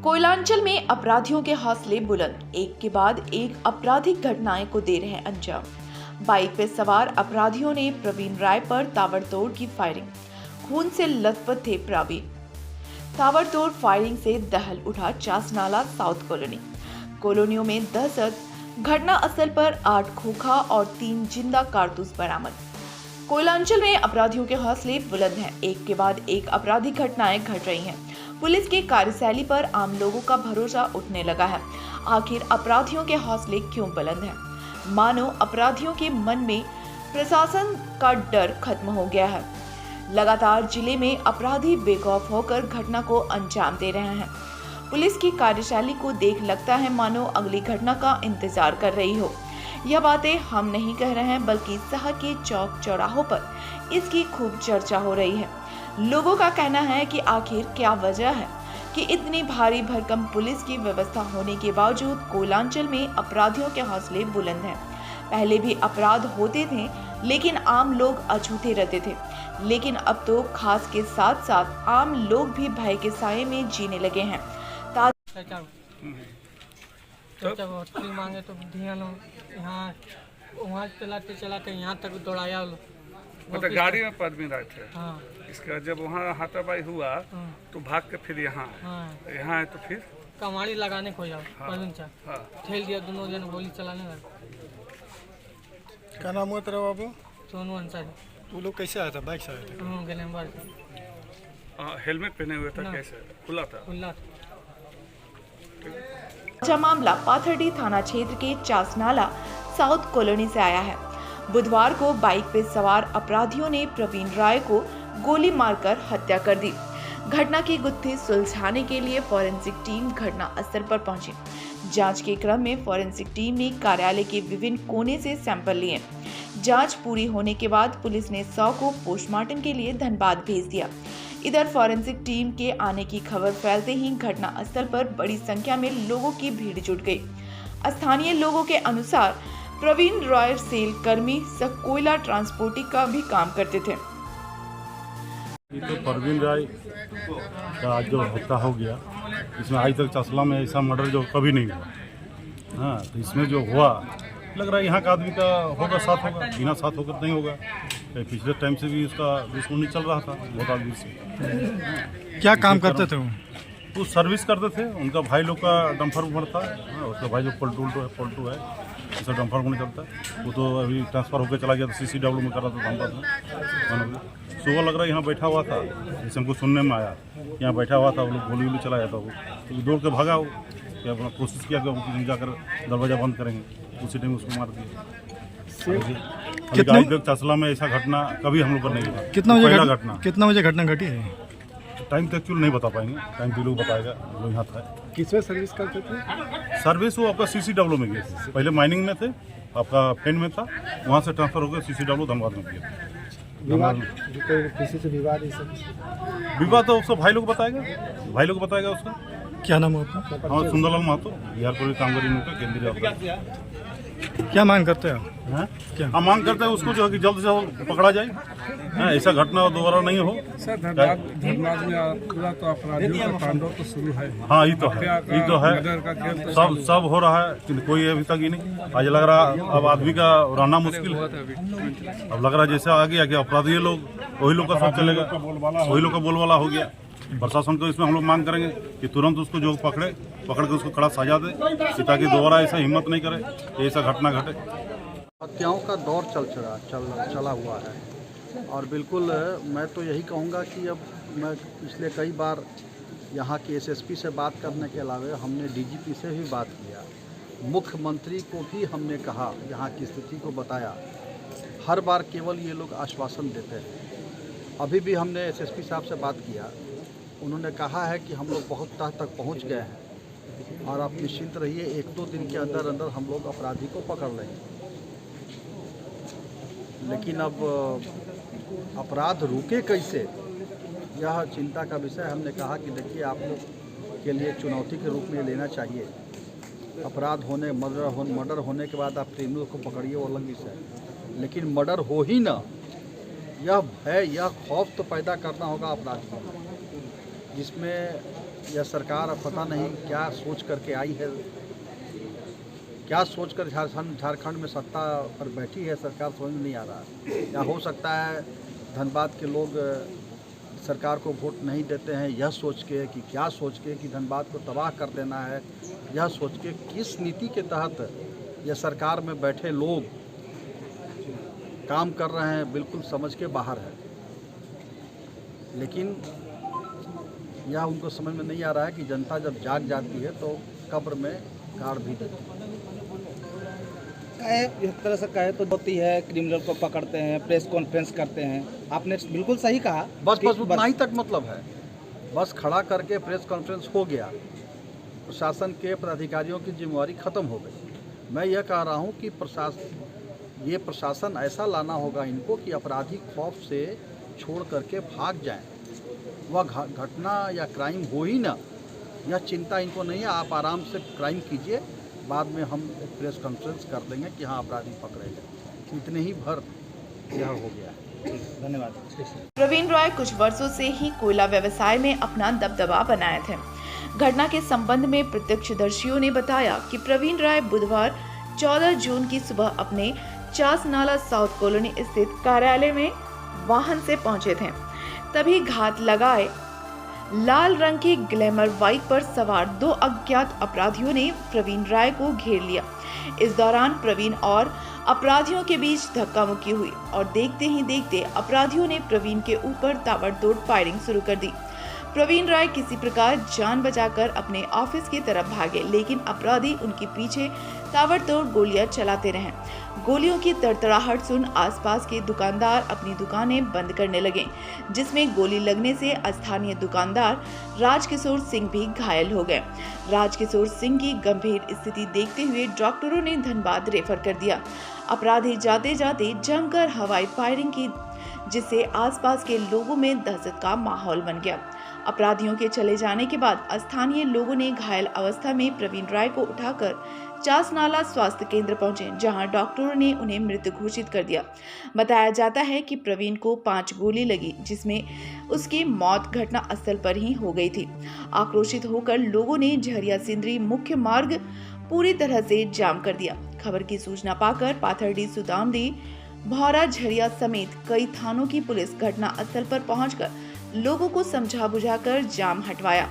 कोयलांचल में अपराधियों के हौसले बुलंद, एक के बाद एक आपराधिक घटनाएं को दे रहे हैं अंजाम। बाइक पे सवार अपराधियों ने प्रवीण राय पर ताबड़तोड़ की फायरिंग, खून से लथपथ थे प्रवीण। ताबड़तोड़ फायरिंग से दहल उठा चासनाला साउथ कॉलोनियों में दहशत। घटना स्थल पर 8 खोखा और 3 जिंदा कारतूस बरामद। कोयलांचल में अपराधियों के हौसले बुलंद हैं, एक के बाद एक आपराधिक घटनाएं घट रही हैं। पुलिस की कार्यशैली पर आम लोगों का भरोसा उठने लगा है। आखिर अपराधियों के हौसले क्यों बुलंद हैं? मानो अपराधियों के मन में प्रशासन का डर खत्म हो गया है। लगातार जिले में अपराधी बेखौफ होकर घटना को अंजाम दे रहे हैं। पुलिस की कार्यशैली को देख लगता है मानो अगली घटना का इंतजार कर रही हो। यह बातें हम नहीं कह रहे हैं, बल्कि शहर के चौक चौराहों पर इसकी खूब चर्चा हो रही है। लोगों का कहना है कि आखिर क्या वजह है कि इतनी भारी भरकम पुलिस की व्यवस्था होने के बावजूद कोयलांचल में अपराधियों के हौसले बुलंद हैं। पहले भी अपराध होते थे, लेकिन आम लोग अछूते रहते थे। लेकिन अब तो खास के साथ साथ आम लोग भी भय के साए में जीने लगे हैं। मांगे तो ध्यान यहाँ वहाँ चलाते चलाते यहाँ तक दौड़ाया। मतलब गाड़ी में प्रवीण राय थे। हाँ। इसका जब वहाँ हाथापाई हुआ तो भाग के फिर यहाँ यहाँ है तो फिर कमाड़ी लगाने को जाओ। प्रवीण ठेल दिया, दोनों जन गोली चलाने लगे। क्या नाम हुआ तेरा बाबू? सोनू अंसारी। तू लोग कैसे आया था? बाइक से आया था? ग्लैमर। हेलमेट पहने हुए था? कैसे खुला था? खुला। यह मामला पाथर्डी थाना क्षेत्र के चासनाला साउथ कॉलोनी से आया है। बुधवार को बाइक पे सवार अपराधियों ने प्रवीण राय को गोली मारकर हत्या कर दी। घटना की गुत्थी सुलझाने के लिए फॉरेंसिक टीम घटना स्थल पर पहुंची। जांच के क्रम में फॉरेंसिक टीम ने कार्यालय के विभिन्न कोने से सैंपल लिए। जांच पूरी होने के बाद पुलिस ने शव को पोस्टमार्टम के लिए धनबाद भेज दिया। इधर फॉरेंसिक टीम के आने की खबर फैलते ही घटना स्थल पर बड़ी संख्या में लोगों की भीड़ जुट गई। स्थानीय लोगों के अनुसार प्रवीण रॉय सेल कर्मी कोयला ट्रांसपोर्टिंग का भी काम करते थे। ये तो प्रवीण राय का जो हत्या हो गया, इसमें आज तक चसला में ऐसा मर्डर जो कभी नहीं हुआ। हाँ, तो इसमें जो हुआ लग रहा है यहाँ का आदमी का होगा, साथ होगा, बिना साथ होकर नहीं होगा। पिछले टाइम से भी उसका दुश्मनी चल रहा था बहुत आदमी से। क्या काम करते थे वो सर्विस करते थे। उनका भाई लोग का डम्फर उम्फर था। उसका भाई लोग पलटू है इसका डम्फर को नहीं चलता। वो तो अभी ट्रांसफ़र होकर चला गया, तो CCW में कर रहा था धनबाद में। सुबह लग रहा है यहाँ बैठा हुआ था, जैसे हमको सुनने में आया, यहाँ बैठा हुआ था। वो लोग गोली चलाया था, वो तो दौड़ के भागा। वो क्या अपना कोशिश किया कि वो जाकर दरवाज़ा बंद करेंगे, उसी टाइम उसको मार दिया। चसला में ऐसा घटना कभी हम लोग पर नहीं हुआ। कितना बजे घटना घटी है? टाइम तो एक्चुअली नहीं बता पाएंगे, टाइम तो लोग बताएगा। लोग यहाँ था। किसमें सर्विस करते थे? सर्विस वो आपका CCW में गए थे। पहले माइनिंग में थे, आपका पेन में था, वहाँ से ट्रांसफ़र होकर CCW धनबाद में गया। किसी से विवाद तो उसको भाई लोग बताएगा उसका। क्या नाम है आपका? हाँ, सुंदरलाल महतो, बिहार पुलिस कामगार यूनियन का केंद्रीय। क्या मांग करते हैं आप? क्या हम मांग करते हैं उसको जो है कि जल्द से जल्द पकड़ा जाए। ऐसा घटना दोबारा नहीं हो। सर धनबाद में पूरा तो अपराधियों का तांडव तो शुरू है। हाँ, ये तो है। सब हो रहा है, किंतु कोई अभी तक ही नहीं। आज लग रहा अब आदमी का रहना मुश्किल है। अब लग रहा जैसे आ गया कि अपराधी लोग, वही लोग का सब चलेगा, वही लोग का बोलबाला हो गया। प्रशासन को इसमें हम लोग मांग करेंगे कि तुरंत उसको जो पकड़ के उसको कड़ा सजा दे, ताकि दोबारा ऐसा हिम्मत नहीं करे, ऐसा घटना घटे। हत्याओं का दौर चला हुआ है, और बिल्कुल मैं तो यही कहूँगा कि अब मैं पिछले कई बार यहाँ के SSP से बात करने के अलावा हमने DGP से भी बात किया, मुख्यमंत्री को भी हमने कहा, यहाँ की स्थिति को बताया। हर बार केवल ये लोग आश्वासन देते हैं। अभी भी हमने SSP साहब से बात किया, उन्होंने कहा है कि हम लोग बहुत तह तक पहुँच गए हैं और आप निश्चिंत रहिए, 1-2 दिन के अंदर हम लोग अपराधी को पकड़ लेंगे। लेकिन अब अपराध रुके कैसे, यह चिंता का विषय। हमने कहा कि देखिए, आप लोग के लिए चुनौती के रूप में लेना चाहिए। अपराध होने, मर्डर होने के बाद आप क्रिमिनल को पकड़िए, वो अलग विषय है। लेकिन मर्डर हो ही ना, यह भय, यह खौफ तो पैदा करना होगा अपराधियों, जिसमें यह सरकार अब पता नहीं क्या सोच करके आई है, क्या सोचकर झारखंड में सत्ता पर बैठी है सरकार, समझ में नहीं आ रहा। या हो सकता है धनबाद के लोग सरकार को वोट नहीं देते हैं यह सोच के कि क्या सोच के कि धनबाद को तबाह कर देना है, यह सोच के किस नीति के तहत यह सरकार में बैठे लोग काम कर रहे हैं, बिल्कुल समझ के बाहर है। लेकिन यह उनको समझ में नहीं आ रहा है कि जनता जब जाग जाती है तो कब्र में गाड़ भी देती है। इस तरह से कहे तो होती है, क्रिमिनल को पकड़ते हैं, प्रेस कॉन्फ्रेंस करते हैं। आपने बिल्कुल सही कहा। बस उतना ही तक मतलब है, बस खड़ा करके प्रेस कॉन्फ्रेंस हो गया, प्रशासन के पदाधिकारियों की जिम्मेवारी खत्म हो गई। मैं यह कह रहा हूं कि प्रशासन ऐसा लाना होगा इनको कि अपराधी खौफ से छोड़ करके भाग जाएं, वह घटना या क्राइम हो ही ना, यह चिंता इनको नहीं है। आप आराम से क्राइम कीजिए, बाद में हम एक प्रेस कॉन्फ्रेंस कर देंगे कि हाँ अपराधी पकड़े गए। इतने ही भर यह हो गया है। धन्यवाद। प्रवीण रॉय कुछ वर्षों से ही कोयला व्यवसाय में अपना दबदबा बनाए थे। घटना के संबंध में प्रत्यक्षदर्शियों ने बताया कि प्रवीण रॉय बुधवार 14 जून की सुबह अपने चासनाला साउथ कॉलोनी स्थित कार्यालय में वाहन से पहुंचे थे। तभी घात लगाए लाल रंग की ग्लैमर बाइक पर सवार 2 अज्ञात अपराधियों ने प्रवीण राय को घेर लिया। इस दौरान प्रवीण और अपराधियों के बीच धक्का मुक्की हुई और देखते ही देखते अपराधियों ने प्रवीण के ऊपर ताबड़तोड़ फायरिंग शुरू कर दी। प्रवीण राय किसी प्रकार जान बचाकर अपने ऑफिस की तरफ भागे, लेकिन अपराधी उनके पीछे ताबड़तोड़ गोलियां चलाते रहे। गोलियों की तड़तड़ाहट सुन आसपास के दुकानदार अपनी दुकानें बंद करने लगे, जिसमें गोली लगने से स्थानीय दुकानदार राजकिशोर सिंह भी घायल हो गए। राजकिशोर सिंह की गंभीर स्थिति देखते हुए डॉक्टरों ने धनबाद रेफर कर दिया। अपराधी जाते जाते जमकर हवाई फायरिंग की, जिससे आसपास के लोगों में दहशत का माहौल बन गया। अपराधियों के चले जाने के बाद स्थानीय लोगों ने घायल अवस्था में प्रवीण राय को उठाकर चासनाला स्वास्थ्य केंद्र पहुंचे, जहां डॉक्टरों ने उन्हें मृत घोषित कर दिया। बताया जाता है कि प्रवीण को 5 गोली लगी, जिसमें उसकी मौत घटना स्थल पर ही हो गई थी। आक्रोशित होकर लोगों ने झरिया सिंदरी मुख्य मार्ग पूरी तरह से जाम कर दिया। खबर की सूचना पाकर पाथरडी, सुदामदी, भौरा, झरिया समेत कई थानों की पुलिस घटना स्थल पर पहुंचकर लोगों को समझा बुझाकर जाम हटवाया।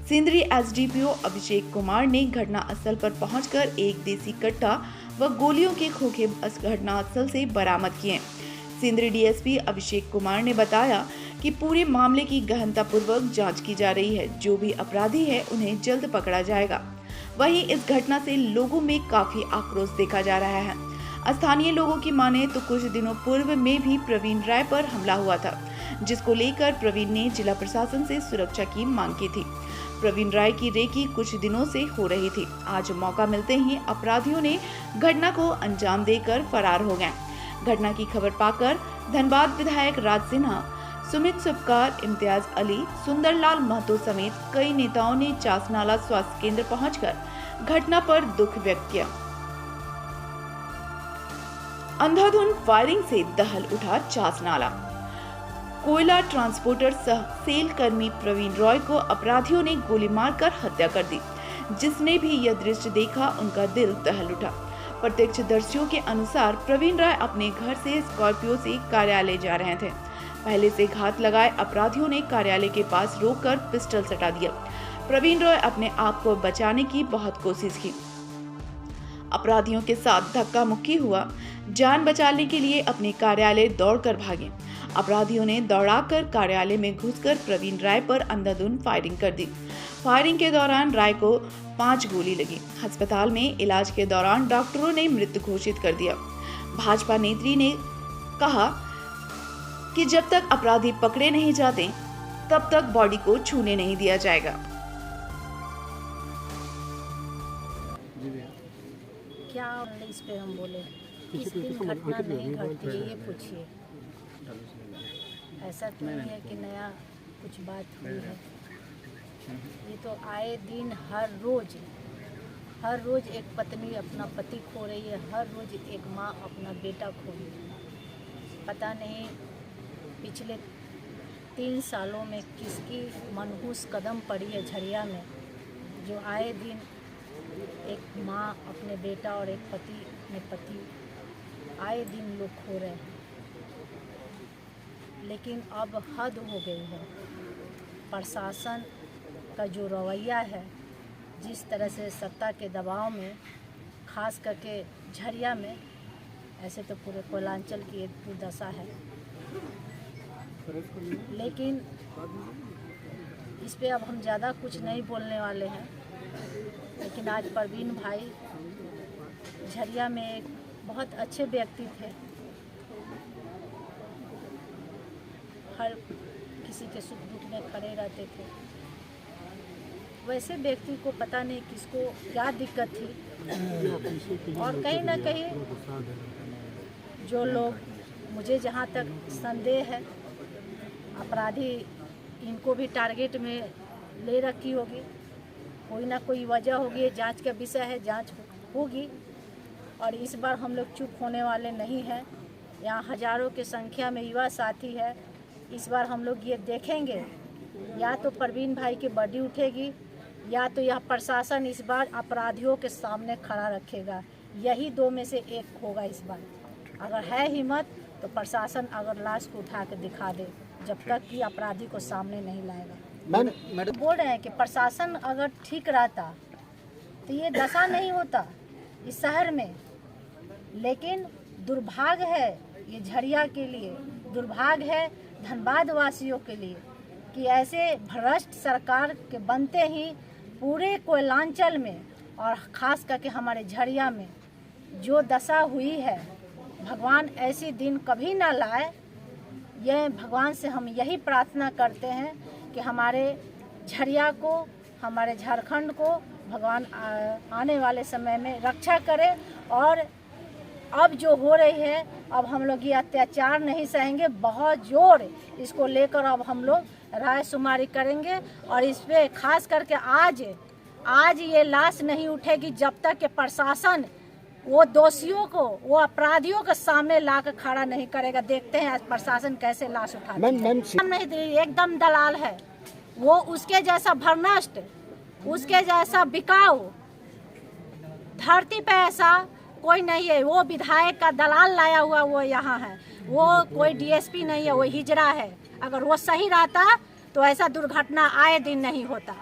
सिंदरी एसडीपीओ अभिषेक कुमार ने घटना स्थल पर पहुंचकर एक देसी कट्टा व गोलियों के खोखे घटना स्थल से बरामद किए। सिंदरी डीएसपी अभिषेक कुमार ने बताया कि पूरे मामले की गहनतापूर्वक जांच की जा रही है। जो भी अपराधी है उन्हें जल्द पकड़ा जाएगा। वहीं इस घटना से लोगों में काफी आक्रोश देखा जा रहा है। स्थानीय लोगों की माने तो कुछ दिनों पूर्व में भी प्रवीण राय पर हमला हुआ था, जिसको लेकर प्रवीण ने जिला प्रशासन से सुरक्षा की मांग की थी। प्रवीण राय की रेकी कुछ दिनों से हो रही थी। आज मौका मिलते ही अपराधियों ने घटना को अंजाम देकर फरार हो गए। घटना की खबर पाकर धनबाद विधायक राज सिन्हा, सुमित सुपकार, इम्तियाज अली, सुंदरलाल महतो समेत कई नेताओं ने चासनाला स्वास्थ्य केंद्र पहुंचकर घटना पर दुख व्यक्त किया। अंधाधुंध फायरिंग से दहल उठा चासनाला। कोयला ट्रांसपोर्टर सह सेल कर्मी प्रवीण रॉय को अपराधियों ने गोली मारकर हत्या कर दी। जिसने भी यह दृश्य देखा उनका दिल दहल उठा। प्रत्यक्षदर्शियों के अनुसार प्रवीण राय अपने घर से स्कॉर्पियो से कार्यालय जा रहे थे। पहले से घात लगाए अपराधियों ने कार्यालय के पास रोककर पिस्टल सटा दिया। प्रवीण रॉय अपने आप को बचाने की बहुत कोशिश की। अपराधियों के साथ धक्का मुक्की हुआ। जान बचाने के लिए अपने कार्यालय दौड़कर भागे। अपराधियों ने दौड़ाकर कार्यालय में घुसकर प्रवीण राय पर अंधाधुंध फायरिंग कर दी। फायरिंग के दौरान राय को 5 गोली लगी। अस्पताल में इलाज के दौरान डॉक्टरों ने मृत घोषित कर दिया। भाजपा नेत्री ने कहा कि जब तक अपराधी पकड़े नहीं जाते तब तक बॉडी को छूने नहीं दिया जाएगा। क्या इस पे हम बोले, किस दिन घटना नहीं घटती है ये पूछिए। ऐसा तो नहीं है कि नया कुछ बात हुई है। ये तो आए दिन हर रोज एक पत्नी अपना पति खो रही है, हर रोज एक माँ अपना बेटा खो रही है। पता नहीं पिछले 3 सालों में किसकी मनहूस कदम पड़ी है झरिया में, जो आए दिन एक माँ अपने बेटा और एक पति अपने पति आए दिन लोग खो रहे हैं। लेकिन अब हद हो गई है। प्रशासन का जो रवैया है, जिस तरह से सत्ता के दबाव में, खास करके झरिया में, ऐसे तो पूरे कोयलांचल की एक दुर्दशा है, लेकिन इस पे अब हम ज़्यादा कुछ नहीं बोलने वाले हैं। लेकिन आज परवीन भाई झरिया में एक बहुत अच्छे व्यक्ति थे, हर किसी के सुख दुख में खड़े रहते थे। वैसे व्यक्ति को पता नहीं किसको क्या दिक्कत थी, और कहीं ना कहीं जो लोग, मुझे जहाँ तक संदेह है, अपराधी इनको भी टारगेट में ले रखी होगी। कोई ना कोई वजह होगी, जांच का विषय है, जांच होगी। और इस बार हम लोग चुप होने वाले नहीं हैं। यहाँ हजारों की संख्या में युवा साथी है। इस बार हम लोग ये देखेंगे, या तो परवीन भाई की बॉडी उठेगी, या तो यह प्रशासन इस बार अपराधियों के सामने खड़ा रखेगा। यही दो में से एक होगा इस बार। अगर है हिम्मत तो प्रशासन अगर लाश को उठा के दिखा दे, जब तक कि अपराधी को सामने नहीं लाएगा। मैडम बोल रहे हैं कि प्रशासन अगर ठीक रहता तो ये दशा नहीं होता इस शहर में। लेकिन दुर्भाग्य है ये झरिया के लिए, दुर्भाग्य है धनबाद वासियों के लिए कि ऐसे भ्रष्ट सरकार के बनते ही पूरे कोयलांचल में और ख़ास करके हमारे झरिया में जो दशा हुई है, भगवान ऐसी दिन कभी ना लाए। ये भगवान से हम यही प्रार्थना करते हैं कि हमारे झरिया को, हमारे झारखंड को भगवान आने वाले समय में रक्षा करे। और अब जो हो रही है, अब हम लोग ये अत्याचार नहीं सहेंगे, बहुत जोर इसको लेकर अब हम लोग राय शुमारी करेंगे। और इस पे खास करके आज ये लाश नहीं उठेगी जब तक कि प्रशासन वो दोषियों को, वो अपराधियों के सामने लाकर खड़ा नहीं करेगा। देखते हैं आज प्रशासन कैसे लाश उठाता है। नहीं, एकदम दलाल है वो, उसके जैसा भ्रष्ट, उसके जैसा बिकाऊ धरती पे ऐसा कोई नहीं है। वो विधायक का दलाल लाया हुआ वो यहाँ है, वो कोई डीएसपी नहीं है, वो हिजड़ा है। अगर वो सही रहता तो ऐसा दुर्घटना आए दिन नहीं होता।